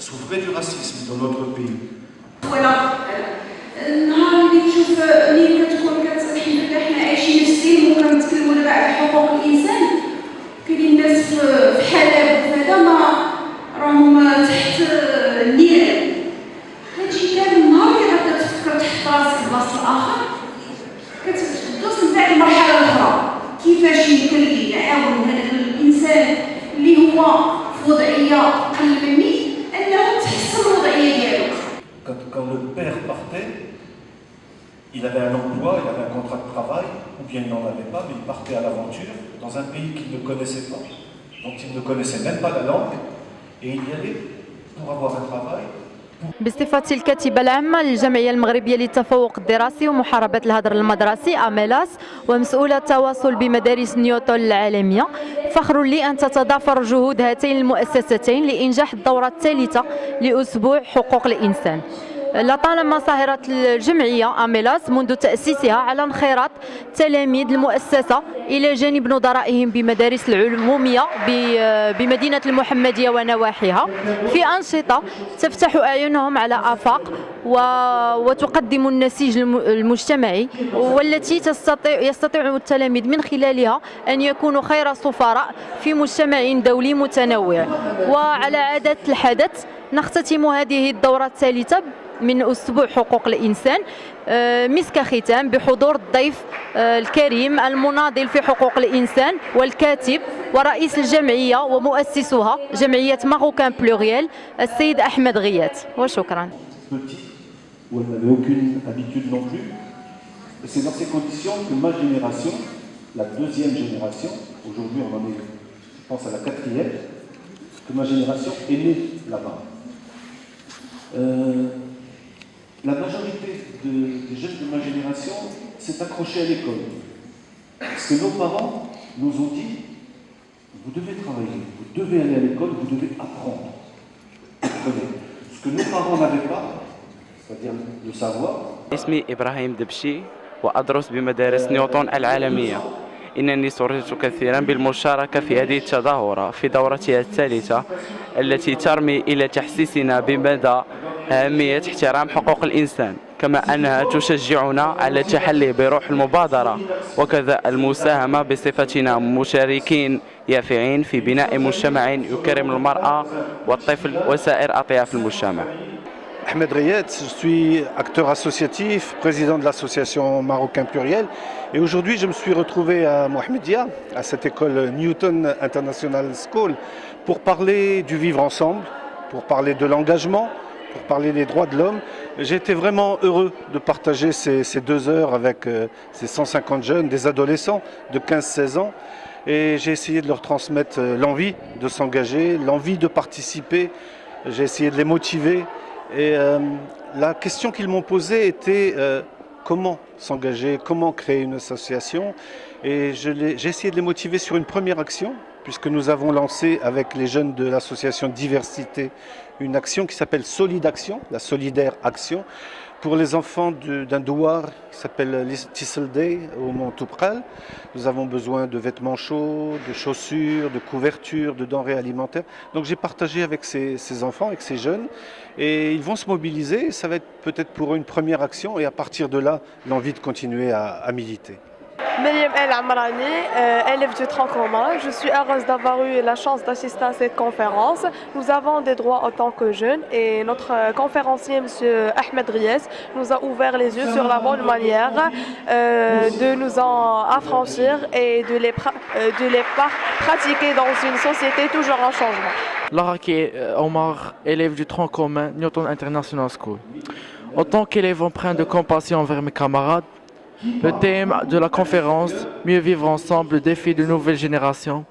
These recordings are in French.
souffrait du racisme dans notre pays. النهار اللي تشوف ملي كتكون الحمد لله حنا عايشين في السلم وكنتكلموا دابا على حقوق الانسان كاينين الناس في حلب وهذا ما راهم تحت النيران هادشي كامل النهار اللي غادا تفكر تحط راسك في بلاصه الاخر كتدوز من بعد المرحله الاخرى كيفاش يمكن لي نعاون هذا الانسان اللي هو في وضعيه اقل مني انه تحسن الوضعيه ديالو. Quand le père partait, il avait un emploi, il avait un contrat de travail, ou bien il n'en avait pas, mais il partait à l'aventure dans un pays qu'il ne connaissait pas, dont il ne connaissait même pas la langue, et il y allait pour avoir un travail. بصفتي الكاتبة العامة للجمعية المغربية للتفوق الدراسي ومحاربة الهدر المدرسي أميلاس ومسؤولة التواصل بمدارس نيوتن العالمية، فخر لي أن تتضافر جهود هاتين المؤسستين لإنجاح الدورة الثالثة لأسبوع حقوق الإنسان. لطالما سهرت الجمعية أميلاس منذ تأسيسها على انخراط تلاميذ المؤسسة إلى جانب نظرائهم بمدارس العمومية بمدينة المحمدية ونواحيها في أنشطة تفتح أعينهم على آفاق وتقدم النسيج المجتمعي والتي يستطيع التلاميذ من خلالها أن يكونوا خير سفراء في مجتمع دولي متنوع. وعلى عادة الحدث نختتم هذه الدورة الثالثة من أسبوع حقوق الإنسان مسك ختام بحضور الضيف الكريم المناضل في حقوق الإنسان والكاتب ورئيس الجمعية ومؤسسها جمعية ماروكان بلوريال السيد أحمد غيات. وشكرا. Où elle n'avait aucune habitude non plus. Et c'est dans ces conditions que ma génération, la deuxième génération, aujourd'hui on en est, je pense, à la quatrième, que ma génération est née là-bas. La majorité des jeunes de ma génération s'est accrochée à l'école. Parce que nos parents nous ont dit, vous devez travailler, vous devez aller à l'école, vous devez apprendre. Apprenez. Ce que nos parents n'avaient pas, c'est-à-dire le savoir. اسمي إبراهيم دبشي وأدرس بمدارس نيوتن العالمية. إنني سررت كثيرا بالمشاركة في هذه التظاهرة في دورتها الثالثة التي ترمي إلى تحسيسنا بمدى أهمية احترام حقوق الإنسان، كما أنها تشجعنا على التحلي بروح المبادرة وكذا المساهمة بصفتنا مشاركين يافعين في بناء مجتمع يكرم المرأة والطفل وسائر أطياف المجتمع. Ahmed Riyet, je suis acteur associatif, président de l'association Marocain Pluriel et aujourd'hui je me suis retrouvé à Mohammedia, à cette école Newton International School, pour parler du vivre ensemble, pour parler de l'engagement, pour parler des droits de l'homme. J'ai été vraiment heureux de partager ces 2 heures avec ces 150 jeunes, des adolescents de 15-16 ans et j'ai essayé de leur transmettre l'envie de s'engager, l'envie de participer, j'ai essayé de les motiver. Et la question qu'ils m'ont posée était comment s'engager, comment créer une association. Et j'ai essayé de les motiver sur une première action, puisque nous avons lancé avec les jeunes de l'association Diversité une action qui s'appelle Solidaction, la solidaire action, pour les enfants d'un douar qui s'appelle Tissel Day au Mont Toubkal. Nous avons besoin de vêtements chauds, de chaussures, de couvertures, de denrées alimentaires. Donc j'ai partagé avec ces enfants, avec ces jeunes, et ils vont se mobiliser. Ça va être peut-être pour eux une première action, et à partir de là, l'envie de continuer à militer. Myriam El Amrani, élève du tronc commun. Je suis heureuse d'avoir eu la chance d'assister à cette conférence. Nous avons des droits en tant que jeunes et notre conférencier, M. Ahmed Riyes, nous a ouvert les yeux sur la bonne manière de nous en affranchir et de les pratiquer dans une société toujours en changement. Lara Omar, élève du tronc commun Newton International School. En tant qu'élève empreint de compassion envers mes camarades, le thème de la conférence « Mieux vivre ensemble, le défi de nouvelles générations »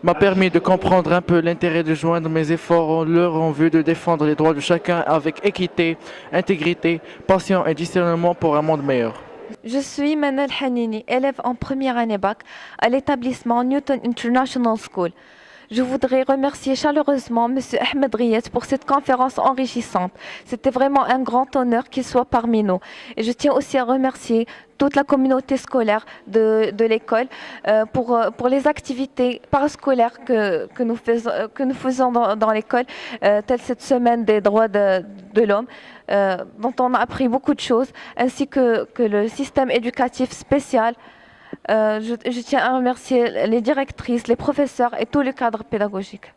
m'a permis de comprendre un peu l'intérêt de joindre mes efforts en vue de défendre les droits de chacun avec équité, intégrité, passion et discernement pour un monde meilleur. Je suis Manal Hanini, élève en première année bac à l'établissement Newton International School. Je voudrais remercier chaleureusement M. Ahmed Riyad pour cette conférence enrichissante. C'était vraiment un grand honneur qu'il soit parmi nous. Et je tiens aussi à remercier toute la communauté scolaire de l'école pour les activités parascolaires que nous faisons dans l'école, telle cette semaine des droits de l'homme, dont on a appris beaucoup de choses, ainsi que le système éducatif spécial. Je tiens à remercier les directrices, les professeurs et tout le cadre pédagogique.